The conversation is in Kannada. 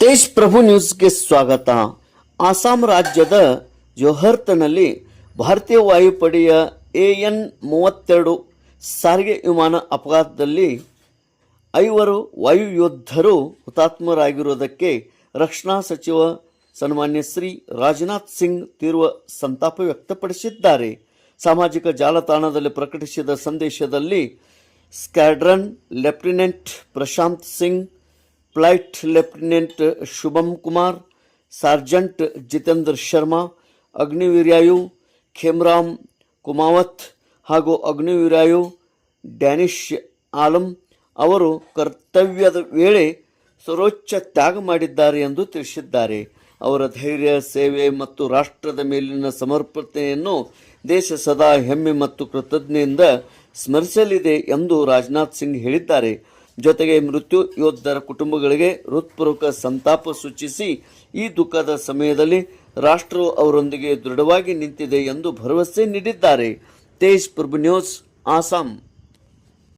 ತೇಜ್ ಪ್ರಭು ನ್ಯೂಸ್ಗೆ ಸ್ವಾಗತ. ಅಸ್ಸಾಂ ರಾಜ್ಯದ ಜೋಹರ್ತ್ನಲ್ಲಿ ಭಾರತೀಯ ವಾಯುಪಡೆಯ AN-32 ಸಾರಿಗೆ ವಿಮಾನ ಅಪಘಾತದಲ್ಲಿ 5 ವಾಯುಯೋಧರು ಹುತಾತ್ಮರಾಗಿರುವುದಕ್ಕೆ ರಕ್ಷಣಾ ಸಚಿವ ಸನ್ಮಾನ್ಯ ಶ್ರೀ ರಾಜನಾಥ್ ಸಿಂಗ್ ತೀವ್ರ ಸಂತಾಪ ವ್ಯಕ್ತಪಡಿಸಿದ್ದಾರೆ. ಸಾಮಾಜಿಕ ಜಾಲತಾಣದಲ್ಲಿ ಪ್ರಕಟಿಸಿದ ಸಂದೇಶದಲ್ಲಿ squadron lieutenant Prashant Singh, flight lieutenant Shubham Kumar, sergeant Jitendra Sharma, ಅಗ್ನಿವೀರ್ಯಾಯು ಖೇಮ್ರಾಮ್ ಕುಮಾವತ್ ಹಾಗೂ ಅಗ್ನಿವೀರ್ಯಾಯು ಡ್ಯಾನಿಶ್ ಆಲಂ ಅವರು ಕರ್ತವ್ಯದ ವೇಳೆ ಸರ್ವೋಚ್ಚ ತ್ಯಾಗ ಮಾಡಿದ್ದಾರೆ ಎಂದು ತಿಳಿಸಿದ್ದಾರೆ. ಅವರ ಧೈರ್ಯ, ಸೇವೆ ಮತ್ತು ರಾಷ್ಟ್ರದ ಮೇಲಿನ ಸಮರ್ಪಣೆಯನ್ನು ದೇಶ ಸದಾ ಹೆಮ್ಮೆ ಮತ್ತು ಕೃತಜ್ಞತೆಯಿಂದ ಸ್ಮರಿಸಲಿದೆ ಎಂದು ರಾಜನಾಥ್ ಸಿಂಗ್ ಹೇಳಿದ್ದಾರೆ. ಜೊತೆಗೆ ಮೃತ್ಯು ಯೋಧರ ಕುಟುಂಬಗಳಿಗೆ ಹೃತ್ಪೂರ್ವಕ ಸಂತಾಪ ಸೂಚಿಸಿ ಈ ದುಃಖದ ಸಮಯದಲ್ಲಿ ರಾಷ್ಟ್ರವು ಅವರೊಂದಿಗೆ ದೃಢವಾಗಿ ನಿಂತಿದೆ ಎಂದು ಭರವಸೆ ನೀಡಿದ್ದಾರೆ. ತೇಜ್ ಪ್ರಭು ನ್ಯೂಸ್, ಅಸ್ಸಾಂ.